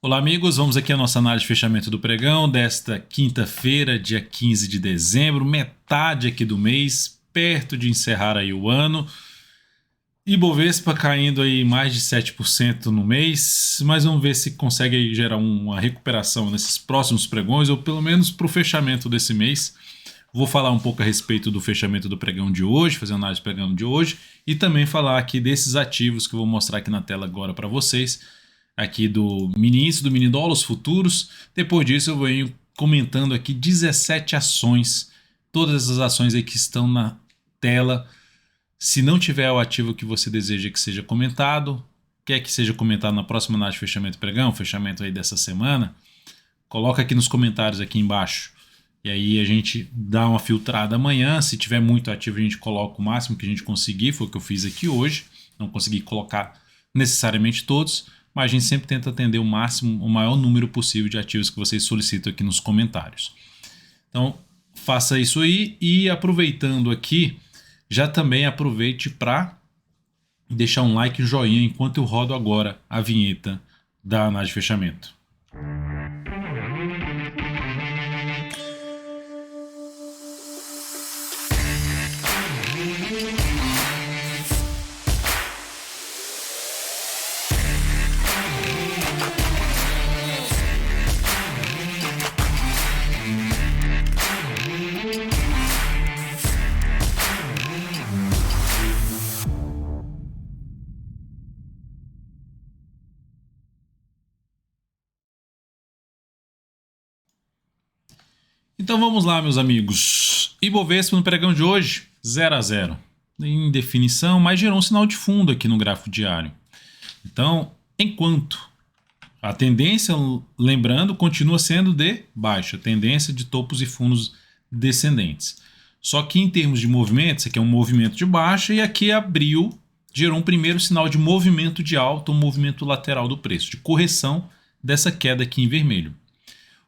Olá amigos, vamos aqui à nossa análise de fechamento do pregão desta quinta-feira, dia 15 de dezembro, metade aqui do mês, perto de encerrar aí o ano. Ibovespa caindo aí mais de 7% no mês, mas vamos ver se consegue aí gerar uma recuperação nesses próximos pregões, ou pelo menos para o fechamento desse mês. Vou falar um pouco a respeito do fechamento do pregão de hoje, fazer uma análise do pregão de hoje, e também falar aqui desses ativos que eu vou mostrar aqui na tela agora para vocês, aqui do mini índice, do mini dólar, os futuros. Depois disso eu vou ir comentando aqui 17 ações, todas essas ações aí que estão na tela. Se não tiver o ativo que você deseja que seja comentado, quer que seja comentado na próxima análise de fechamento do pregão, fechamento aí dessa semana, coloca aqui nos comentários aqui embaixo. E aí a gente dá uma filtrada amanhã. Se tiver muito ativo, a gente coloca o máximo que a gente conseguir. Foi o que eu fiz aqui hoje. Não consegui colocar necessariamente todos, mas a gente sempre tenta atender o máximo, o maior número possível de ativos que vocês solicitam aqui nos comentários. Então, faça isso aí. E aproveitando aqui, já também aproveite para deixar um like e um joinha enquanto eu rodo agora a vinheta da análise de fechamento. Então vamos lá, meus amigos. Ibovespa no pregão de hoje, 0 a 0. Em definição, mas gerou um sinal de fundo aqui no gráfico diário. Então, enquanto a tendência, lembrando, continua sendo de baixa, tendência de topos e fundos descendentes. Só que em termos de movimento, isso aqui é um movimento de baixa e aqui abriu, gerou um primeiro sinal de movimento de alta, um movimento lateral do preço, de correção dessa queda aqui em vermelho.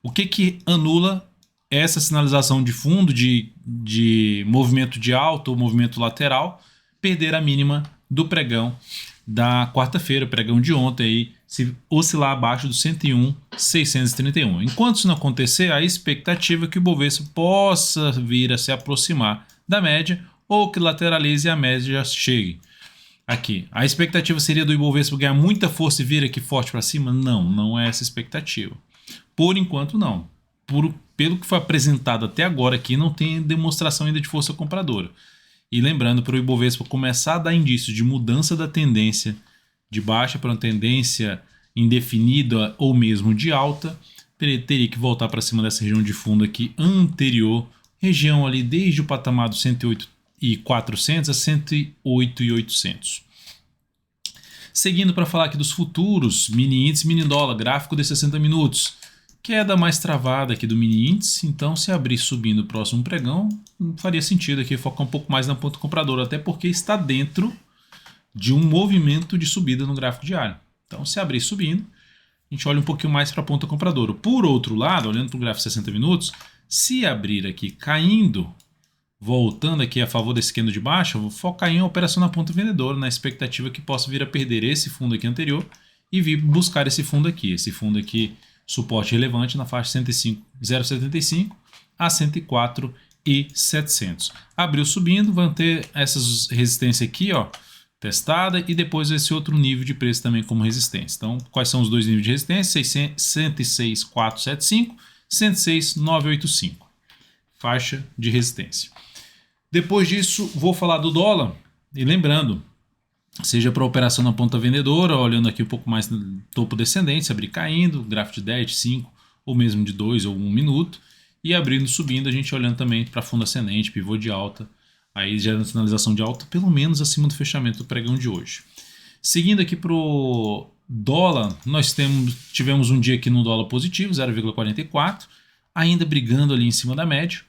O que anula essa sinalização de fundo, de movimento de alta ou movimento lateral? Perder a mínima do pregão da quarta-feira, pregão de ontem, aí, se oscilar abaixo do 101,631. Enquanto isso não acontecer, a expectativa é que o Ibovespa possa vir a se aproximar da média ou que lateralize e a média já chegue aqui. A expectativa seria do Ibovespa ganhar muita força e vir aqui forte para cima? Não, não é essa a expectativa. Por enquanto, não. Pelo que foi apresentado até agora aqui, não tem demonstração ainda de força compradora. E lembrando, para o Ibovespa começar a dar indícios de mudança da tendência de baixa para uma tendência indefinida ou mesmo de alta, teria que voltar para cima dessa região de fundo aqui anterior, região ali desde o patamar dos 108.400 a 108.800. Seguindo para falar aqui dos futuros, mini índice, mini dólar, gráfico de 60 minutos. Queda mais travada aqui do mini índice, então se abrir subindo o próximo pregão, faria sentido aqui focar um pouco mais na ponta compradora, até porque está dentro de um movimento de subida no gráfico diário. Então se abrir subindo, a gente olha um pouquinho mais para a ponta compradora. Por outro lado, olhando para o gráfico de 60 minutos, se abrir aqui caindo, voltando aqui a favor desse candle de baixa, eu vou focar em operação na ponta vendedora, na expectativa que possa vir a perder esse fundo aqui anterior e vir buscar esse fundo aqui. Esse fundo aqui, suporte relevante na faixa 105,075 a 104,700. Abriu subindo, vão ter essas resistências aqui, ó, testada, e depois esse outro nível de preço também como resistência. Então, quais são os dois níveis de resistência? 106,475, 106,985. Faixa de resistência. Depois disso, vou falar do dólar, e lembrando, seja para operação na ponta vendedora, olhando aqui um pouco mais no topo descendente, se abrir caindo, gráfico de 10, de 5, ou mesmo de 2 ou 1 minuto, e abrindo subindo, a gente olhando também para fundo ascendente, pivô de alta, aí gerando sinalização de alta, pelo menos acima do fechamento do pregão de hoje. Seguindo aqui para o dólar, nós tivemos um dia aqui no dólar positivo, 0,44, ainda brigando ali em cima da média,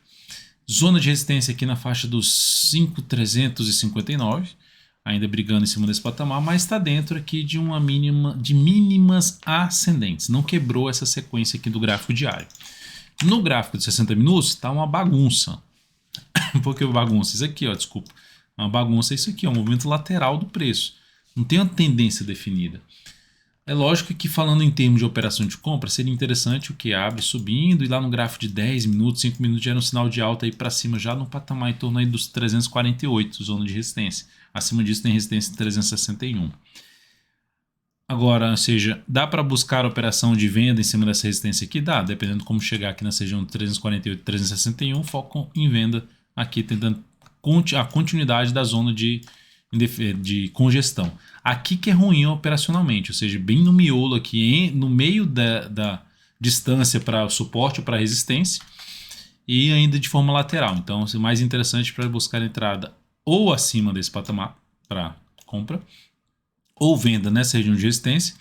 zona de resistência aqui na faixa dos 5,359, ainda brigando em cima desse patamar, mas está dentro aqui de uma mínimas ascendentes. Não quebrou essa sequência aqui do gráfico diário. No gráfico de 60 minutos está uma bagunça. Por que bagunça? Isso aqui, ó, desculpa. Uma bagunça é isso aqui, é um movimento lateral do preço. Não tem uma tendência definida. É lógico que falando em termos de operação de compra, seria interessante o que abre subindo e lá no gráfico de 10 minutos, 5 minutos gera um sinal de alta aí para cima já no patamar em torno aí dos 348, zona de resistência. Acima disso tem resistência em 361. Agora, ou seja, dá para buscar a operação de venda em cima dessa resistência aqui? Dá, dependendo de como chegar aqui nessa região de 348 e 361, foco em venda aqui, tentando a continuidade da zona de congestão. Aqui que é ruim operacionalmente, ou seja, bem no miolo aqui, no meio da distância para o suporte ou para a resistência e ainda de forma lateral. Então, o mais interessante para buscar a entrada ou acima desse patamar para compra, ou venda nessa região de resistência,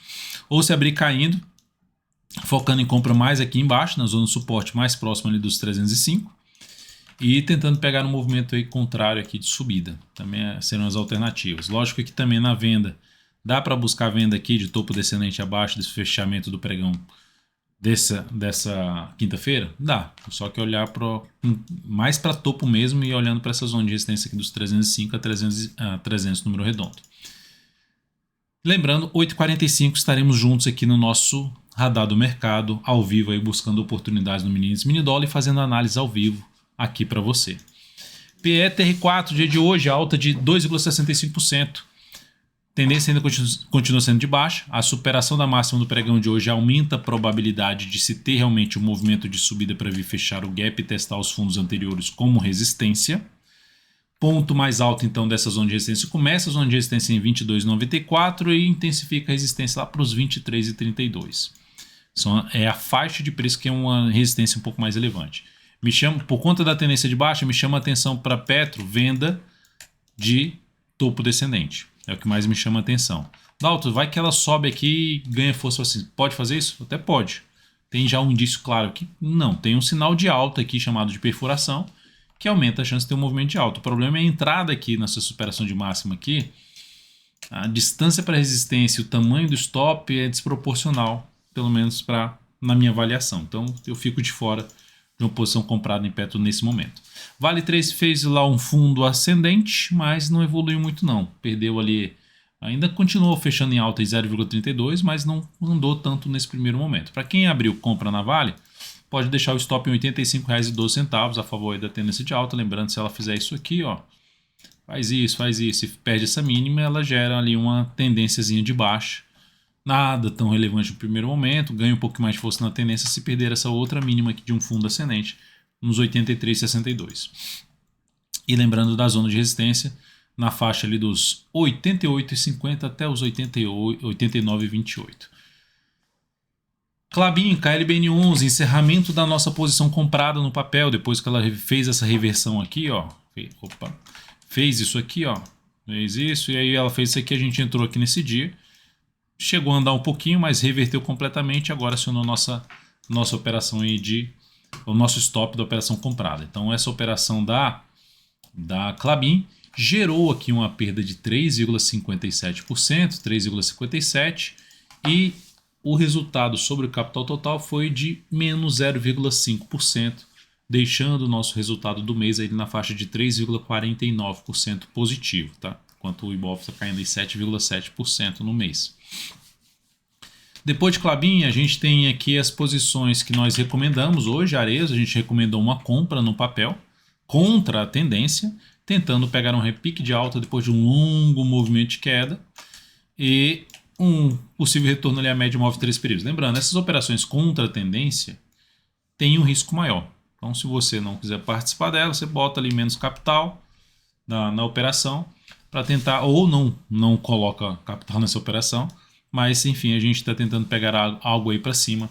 ou se abrir caindo, focando em compra mais aqui embaixo, na zona de suporte mais próxima ali dos 305, e tentando pegar um movimento aí contrário aqui de subida. Também serão as alternativas. Lógico que também na venda, dá para buscar venda aqui de topo descendente abaixo desse fechamento do pregão dessa quinta-feira? Dá, só que olhar mais para topo mesmo e olhando para essa zona de resistência aqui dos 305 a 300 número redondo. Lembrando, 8h45 estaremos juntos aqui no nosso radar do mercado, ao vivo aí buscando oportunidades no mini índice, mini dólar e fazendo análise ao vivo aqui para você. PETR4, dia de hoje, alta de 2,65%. Tendência ainda continua sendo de baixa. A superação da máxima do pregão de hoje aumenta a probabilidade de se ter realmente um movimento de subida para vir fechar o gap e testar os fundos anteriores como resistência. Ponto mais alto então dessa zona de resistência começa a zona de resistência em 22,94 e intensifica a resistência lá para os 23,32. É a faixa de preço que é uma resistência um pouco mais relevante. Por conta da tendência de baixa, me chama a atenção para Petro, venda de topo descendente. É o que mais me chama a atenção. Dalton, vai que ela sobe aqui e ganha força assim. Pode fazer isso? Até pode. Tem já um indício claro que não. Tem um sinal de alta aqui chamado de perfuração, que aumenta a chance de ter um movimento de alta. O problema é a entrada aqui nessa superação de máxima aqui. A distância para resistência e o tamanho do stop é desproporcional, pelo menos na minha avaliação. Então eu fico de fora de uma posição comprada em Petro nesse momento. Vale 3 fez lá um fundo ascendente, mas não evoluiu muito não. Perdeu ali, ainda continuou fechando em alta em 0,32, mas não andou tanto nesse primeiro momento. Para quem abriu compra na Vale, pode deixar o stop em R$ 85,12 a favor da tendência de alta. Lembrando, se ela fizer isso aqui, ó, faz isso, e perde essa mínima, ela gera ali uma tendênciazinha de baixa. Nada tão relevante no primeiro momento, ganha um pouco mais de força na tendência se perder essa outra mínima aqui de um fundo ascendente nos 83,62. E lembrando da zona de resistência na faixa ali dos 88,50 até os 89,28. Klabin, KLBN11, encerramento da nossa posição comprada no papel, depois que ela fez essa reversão aqui, ó. Fez isso aqui, ó. Fez isso, e aí ela fez isso aqui, a gente entrou aqui nesse dia. Chegou a andar um pouquinho, mas reverteu completamente. Agora acionou nossa operação aí o nosso stop da operação comprada. Então essa operação da Klabin gerou aqui uma perda de 3,57%, 3,57%, e o resultado sobre o capital total foi de menos 0,5%, deixando o nosso resultado do mês aí na faixa de 3,49% positivo, tá? Enquanto o Ibov está caindo em 7,7% no mês. Depois de Klabin, a gente tem aqui as posições que nós recomendamos hoje. Arezzo, a gente recomendou uma compra no papel contra a tendência, tentando pegar um repique de alta depois de um longo movimento de queda e um possível retorno ali a média móvel de 3 períodos. Lembrando, essas operações contra a tendência têm um risco maior. Então, se você não quiser participar dela, você bota ali menos capital na operação para tentar, ou não coloca capital nessa operação, mas enfim, a gente está tentando pegar algo aí para cima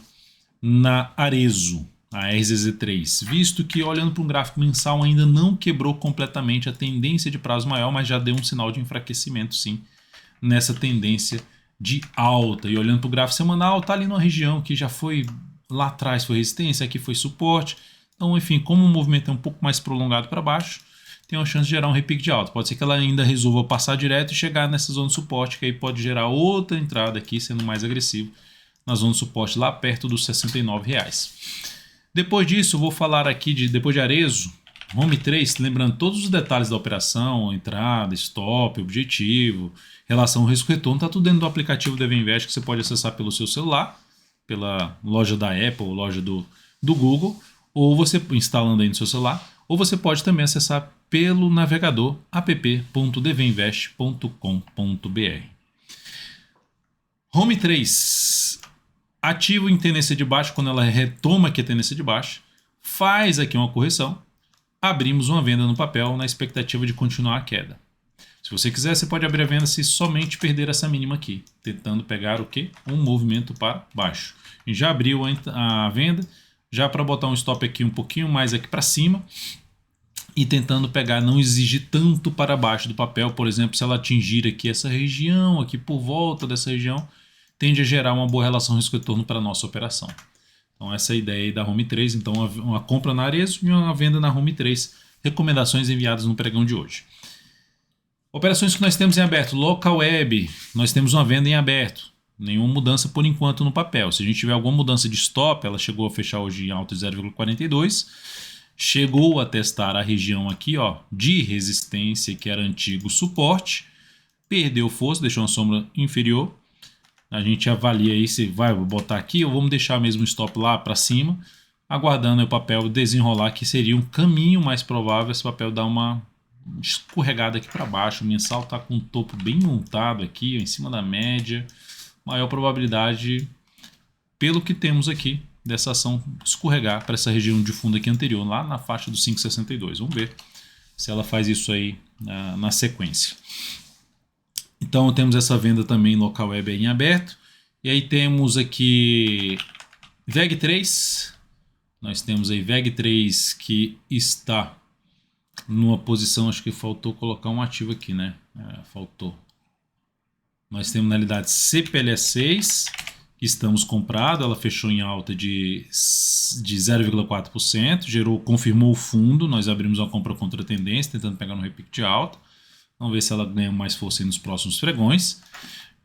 na Arezzo, a RZZ3, visto que olhando para um gráfico mensal ainda não quebrou completamente a tendência de prazo maior, mas já deu um sinal de enfraquecimento sim nessa tendência de alta. E olhando para o gráfico semanal, está ali numa região que já foi lá atrás, foi resistência, aqui foi suporte. Então, enfim, como o movimento é um pouco mais prolongado para baixo, tem uma chance de gerar um repique de alta. Pode ser que ela ainda resolva passar direto e chegar nessa zona de suporte, que aí pode gerar outra entrada aqui, sendo mais agressivo, na zona de suporte lá perto dos R$ 69. Depois disso, eu vou falar aqui, depois de Arezzo, Home 3, lembrando todos os detalhes da operação, entrada, stop, objetivo, relação risco-retorno, está tudo dentro do aplicativo DV Invest que você pode acessar pelo seu celular, pela loja da Apple, loja do Google, ou você instalando aí no seu celular, ou você pode também acessar pelo navegador app.dvinvest.com.br. Home 3, ativo em tendência de baixa, quando ela retoma aqui a tendência de baixa, faz aqui uma correção, abrimos uma venda no papel na expectativa de continuar a queda. Se você quiser, você pode abrir a venda se somente perder essa mínima aqui, tentando pegar o quê? Um movimento para baixo. E já abriu a venda, já para botar um stop aqui um pouquinho mais aqui para cima e tentando pegar, não exigir tanto para baixo do papel. Por exemplo, se ela atingir aqui essa região, aqui por volta dessa região, tende a gerar uma boa relação risco-retorno para a nossa operação. Então essa é a ideia aí da Home 3, então uma compra na Arezzo e uma venda na Home 3. Recomendações enviadas no pregão de hoje. Operações que nós temos em aberto. Local Web, nós temos uma venda em aberto. Nenhuma mudança por enquanto no papel. Se a gente tiver alguma mudança de stop, ela chegou a fechar hoje em alta de 0,42. Chegou a testar a região aqui, ó, de resistência, que era antigo suporte. Perdeu força, deixou uma sombra inferior. A gente avalia aí se vai botar aqui ou vamos deixar mesmo o stop lá para cima, aguardando o papel desenrolar, que seria um caminho mais provável esse papel dar uma escorregada aqui para baixo. O mensal está com um topo bem montado aqui, ó, em cima da média. Maior probabilidade, pelo que temos aqui, dessa ação escorregar para essa região de fundo aqui anterior, lá na faixa dos 5,62. Vamos ver se ela faz isso aí na sequência. Então temos essa venda também local web aí em aberto. E aí temos aqui VEG3. Nós temos aí VEG3 que está numa posição, acho que faltou colocar um ativo aqui, né? Faltou. Nós temos na realidade CPLE6, que estamos comprado, ela fechou em alta de 0,4%, confirmou o fundo, nós abrimos uma compra contra a tendência, tentando pegar no repique de alta. Vamos ver se ela ganha mais força aí nos próximos pregões.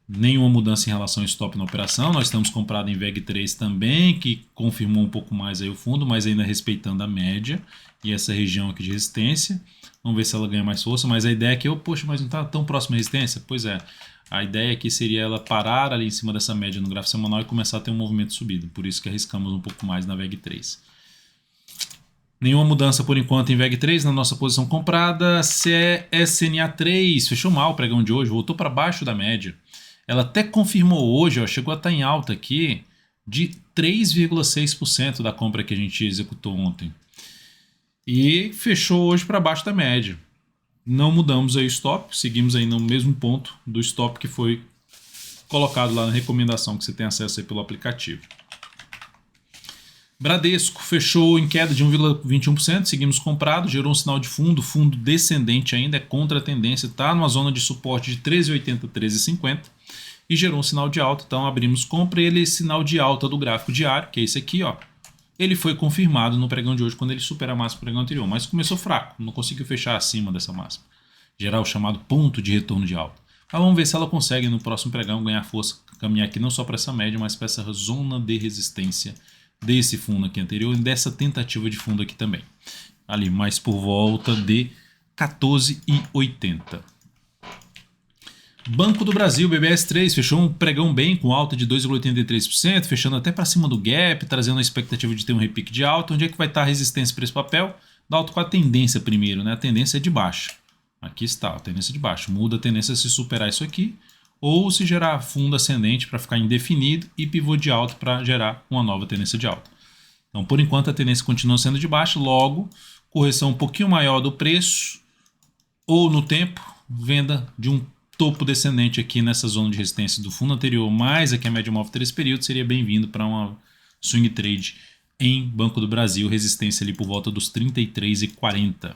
Nenhuma mudança em relação ao stop na operação. Nós estamos comprado em VEG3 também, que confirmou um pouco mais aí o fundo, mas ainda respeitando a média e essa região aqui de resistência. Vamos ver se ela ganha mais força, mas a ideia é que, poxa, mas não está tão próxima à resistência? Pois é, a ideia aqui seria ela parar ali em cima dessa média no gráfico semanal e começar a ter um movimento subido. Por isso que arriscamos um pouco mais na VEG3. Nenhuma mudança por enquanto em VEG3 na nossa posição comprada. CSNA3 fechou mal o pregão de hoje, voltou para baixo da média. Ela até confirmou hoje, ó, chegou a estar em alta aqui de 3,6% da compra que a gente executou ontem. E fechou hoje para baixo da média. Não mudamos aí o stop, seguimos aí no mesmo ponto do stop que foi colocado lá na recomendação que você tem acesso aí pelo aplicativo. Bradesco fechou em queda de 1,21%, seguimos comprado, gerou um sinal de fundo descendente ainda, é contra a tendência, está numa zona de suporte de 13,80, 13,50 e gerou um sinal de alta, então abrimos compra e ele sinal de alta do gráfico diário, que é esse aqui, ó. Ele foi confirmado no pregão de hoje quando ele supera a máxima do pregão anterior, mas começou fraco, não conseguiu fechar acima dessa máxima, gerar o chamado ponto de retorno de alta. Mas vamos ver se ela consegue no próximo pregão ganhar força, caminhar aqui não só para essa média, mas para essa zona de resistência desse fundo aqui anterior e dessa tentativa de fundo aqui também. Ali mais por volta de 14,80. Banco do Brasil, BBS3, fechou um pregão bem com alta de 2,83%, fechando até para cima do gap, trazendo a expectativa de ter um repique de alta. Onde é que vai estar a resistência para esse papel? Da alta com a tendência primeiro, né? A tendência é de baixa. Aqui está a tendência de baixa. Muda a tendência se superar isso aqui, ou se gerar fundo ascendente para ficar indefinido e pivô de alta para gerar uma nova tendência de alta. Então, por enquanto, a tendência continua sendo de baixa, logo, correção um pouquinho maior do preço ou no tempo, venda de um topo descendente aqui nessa zona de resistência do fundo anterior, mais aqui a média móvel 3 períodos, seria bem-vindo para uma swing trade em Banco do Brasil, resistência ali por volta dos 33,40.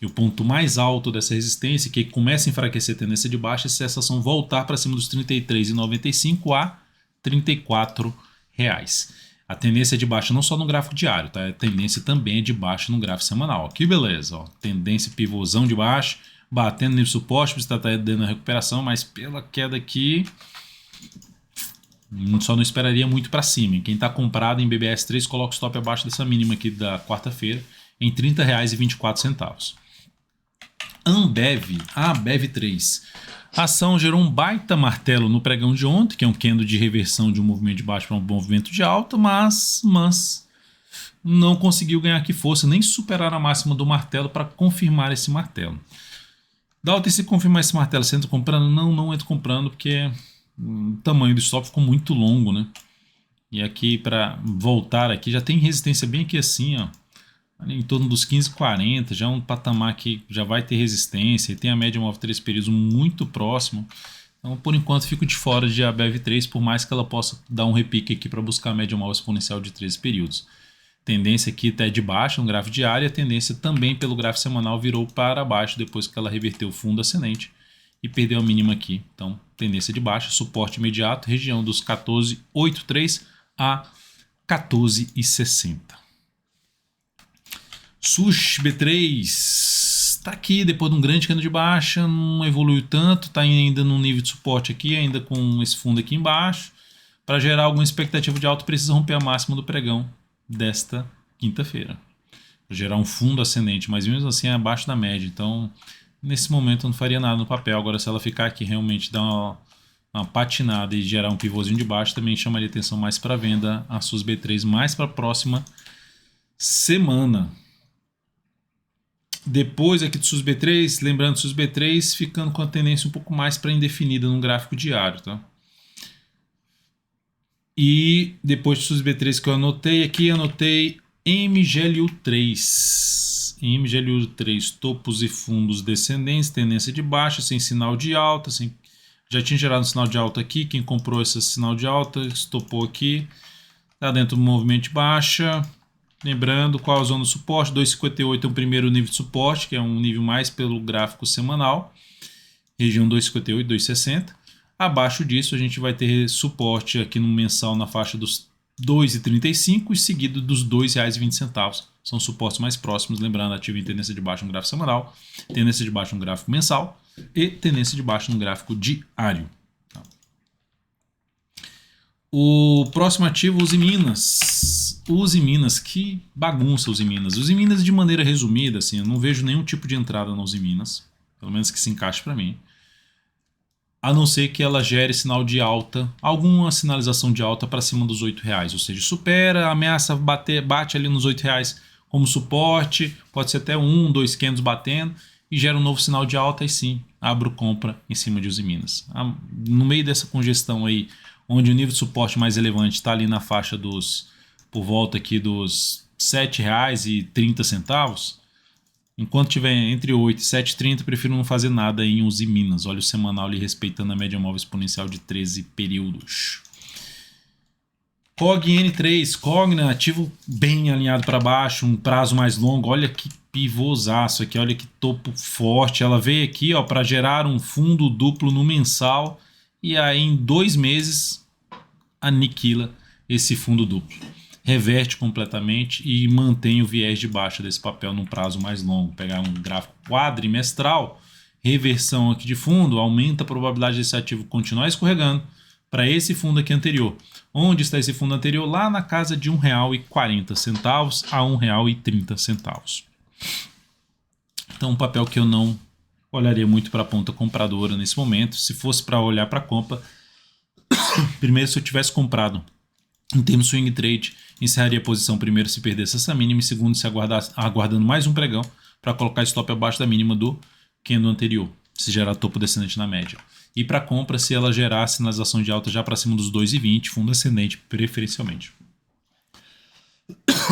E o ponto mais alto dessa resistência, que começa a enfraquecer a tendência de baixa, é se essa ação voltar para cima dos 33,95 a R$ 34,00. A tendência é de baixa não só no gráfico diário, tá? A tendência também é de baixa no gráfico semanal. Que beleza, ó. Tendência pivôzão de baixa, batendo no suporte, está dando a recuperação, mas pela queda aqui, só não esperaria muito para cima. Quem está comprado em BBS3, coloca o stop abaixo dessa mínima aqui da quarta-feira em R$ 30,24. Ambev, a Ambev 3. A ação gerou um baita martelo no pregão de ontem, que é um candle de reversão de um movimento de baixo para um movimento de alta, mas não conseguiu ganhar aqui força, nem superar a máxima do martelo para confirmar esse martelo. Dalton, se confirmar esse martelo, você entra comprando? Não entro comprando, porque o tamanho do stop ficou muito longo, né? E aqui, para voltar aqui, já tem resistência bem aqui assim, ó. Ali em torno dos 15,40, já um patamar que já vai ter resistência, e tem a média móvel 3 períodos muito próximo. Então, por enquanto, fico de fora de ABEV3, por mais que ela possa dar um repique aqui para buscar a média móvel exponencial de 13 períodos. Tendência aqui até de baixa no gráfico diário, a tendência também pelo gráfico semanal virou para baixo depois que ela reverteu o fundo ascendente e perdeu a mínima aqui. Então, tendência de baixa, suporte imediato, região dos 14,83 a 14,60. Sush B3 está aqui depois de um grande candle de baixa, não evoluiu tanto, está ainda num nível de suporte aqui, ainda com esse fundo aqui embaixo. Para gerar alguma expectativa de alta, precisa romper a máxima do pregão desta quinta-feira. Para gerar um fundo ascendente, mas mesmo assim é abaixo da média. Então, nesse momento eu não faria nada no papel. Agora, se ela ficar aqui realmente dar uma patinada e gerar um pivôzinho de baixo, também chamaria atenção mais para venda a SUS B3 mais para a próxima semana. Depois aqui do SUS B3, lembrando SUS B3 ficando com a tendência um pouco mais para indefinida no gráfico diário, tá? E depois do SUS B3 que eu anotei aqui, anotei MGLU3. MGLU3, topos e fundos descendentes, tendência de baixa, sem sinal de alta, já tinha gerado um sinal de alta aqui, quem comprou esse sinal de alta, estopou aqui, está dentro do movimento de baixa. Lembrando qual a zona do suporte, 2,58 é o primeiro nível de suporte, que é um nível mais pelo gráfico semanal, região 2,58, 2,60. Abaixo disso a gente vai ter suporte aqui no mensal na faixa dos 2,35 e seguido dos R$ 2,20. São suportes mais próximos, lembrando, ativo em tendência de baixa no gráfico semanal, tendência de baixa no gráfico mensal e tendência de baixa no gráfico diário. O próximo ativo, Usiminas. Usiminas, que bagunça Usiminas. Usiminas, de maneira resumida, assim, eu não vejo nenhum tipo de entrada na Usiminas, pelo menos que se encaixe para mim, a não ser que ela gere sinal de alta, alguma sinalização de alta para cima dos R$8, ou seja, supera, ameaça bate ali nos R$8 como suporte, pode ser até 2 candles batendo e gera um novo sinal de alta e sim, abro compra em cima de Usiminas. No meio dessa congestão aí, onde o nível de suporte mais relevante está ali na faixa por volta aqui dos R$ 7,30, enquanto tiver entre 8 e 7,30, prefiro não fazer nada em Usiminas. Olha o semanal ali respeitando a média móvel exponencial de 13 períodos. COGN3, Cogna, ativo bem alinhado para baixo, um prazo mais longo. Olha que pivôzaço aqui, olha que topo forte. Ela veio aqui para gerar um fundo duplo no mensal e aí em 2 meses aniquila esse fundo duplo. Reverte completamente e mantém o viés de baixa desse papel num prazo mais longo. Pegar um gráfico quadrimestral, reversão aqui de fundo, aumenta a probabilidade desse ativo continuar escorregando para esse fundo aqui anterior. Onde está esse fundo anterior? Lá na casa de R$ 1,40 a R$ 1,30. Então, um papel que eu não olharia muito para a ponta compradora nesse momento. Se fosse para olhar para a compra, primeiro, se eu tivesse comprado em termos de swing trade, encerraria a posição primeiro se perdesse essa mínima e segundo se aguardando mais um pregão para colocar stop abaixo da mínima do candle anterior, se gerar topo descendente na média. E para compra, se ela gerar sinalização de alta já para cima dos 2,20, fundo ascendente preferencialmente.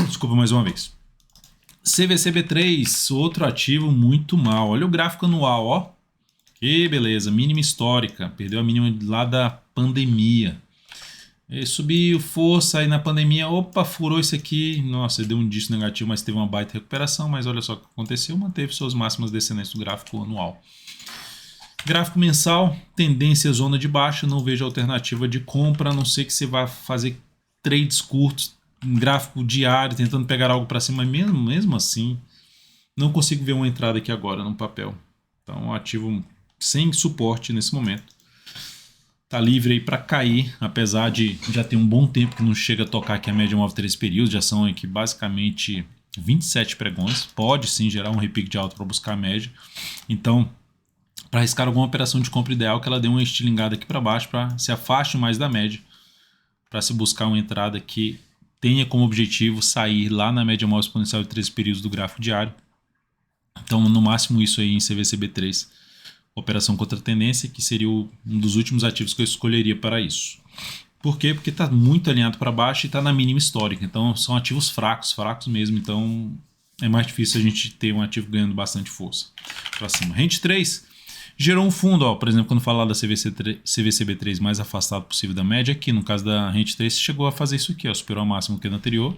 Desculpa mais uma vez. CVCB3, outro ativo muito mal. Olha o gráfico anual, ó. Que beleza, mínima histórica, perdeu a mínima lá da pandemia. Ele subiu, força aí na pandemia, opa, furou isso aqui, nossa, deu um dígito negativo, mas teve uma baita recuperação, mas olha só o que aconteceu, manteve suas máximas descendentes do gráfico anual. Gráfico mensal, tendência zona de baixa, não vejo alternativa de compra, a não ser que você vá fazer trades curtos, um gráfico diário, tentando pegar algo para cima, mesmo assim, não consigo ver uma entrada aqui agora no papel. Então, ativo sem suporte nesse momento. Tá livre aí para cair, apesar de já ter um bom tempo que não chega a tocar aqui a média móvel 3 períodos, já são aqui basicamente 27 pregões, pode sim gerar um repique de alta para buscar a média. Então, para arriscar alguma operação de compra ideal, que ela dê uma estilingada aqui para baixo, para se afaste mais da média, para se buscar uma entrada que tenha como objetivo sair lá na média móvel exponencial de 13 períodos do gráfico diário. Então, no máximo isso aí em CVCB3, operação contra tendência, que seria um dos últimos ativos que eu escolheria para isso. Por quê? Porque está muito alinhado para baixo e está na mínima histórica. Então, são ativos fracos mesmo. Então, é mais difícil a gente ter um ativo ganhando bastante força para cima. Rente 3 gerou um fundo, ó, por exemplo, quando falar da CVCB3 mais afastado possível da média, aqui no caso da Rente 3 chegou a fazer isso aqui, ó, superou a máxima que no anterior,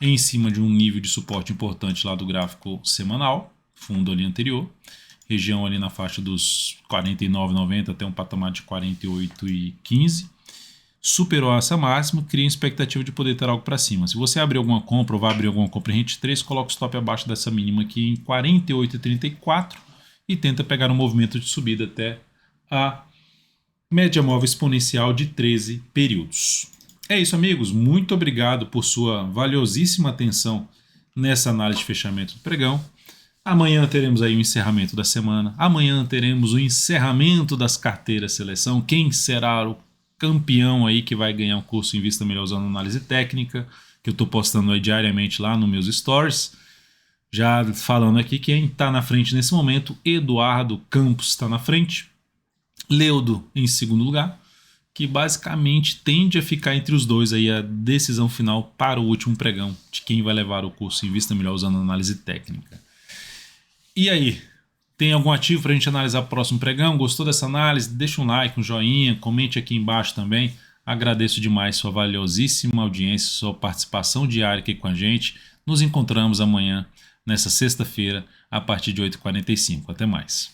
em cima de um nível de suporte importante lá do gráfico semanal, fundo ali anterior, região ali na faixa dos 49,90 até um patamar de 48,15, superou essa máxima, cria expectativa de poder ter algo para cima. Se você abrir alguma compra ou vai abrir alguma compra em Rente 3, coloca o stop abaixo dessa mínima aqui em 48,34 e tenta pegar um movimento de subida até a média móvel exponencial de 13 períodos. É isso, amigos. Muito obrigado por sua valiosíssima atenção nessa análise de fechamento do pregão. Amanhã teremos aí o encerramento da semana. Amanhã teremos o encerramento das carteiras seleção. Quem será o campeão aí que vai ganhar um curso Invista Melhor usando análise técnica, que eu estou postando aí diariamente lá nos meus stories. Já falando aqui, quem está na frente nesse momento, Eduardo Campos está na frente, Leudo em segundo lugar, que basicamente tende a ficar entre os dois aí a decisão final para o último pregão de quem vai levar o curso Invista Melhor usando análise técnica. E aí, tem algum ativo para a gente analisar o próximo pregão? Gostou dessa análise? Deixa um like, um joinha, comente aqui embaixo também. Agradeço demais sua valiosíssima audiência, sua participação diária aqui com a gente. Nos encontramos amanhã, nessa sexta-feira, a partir de 8h45. Até mais.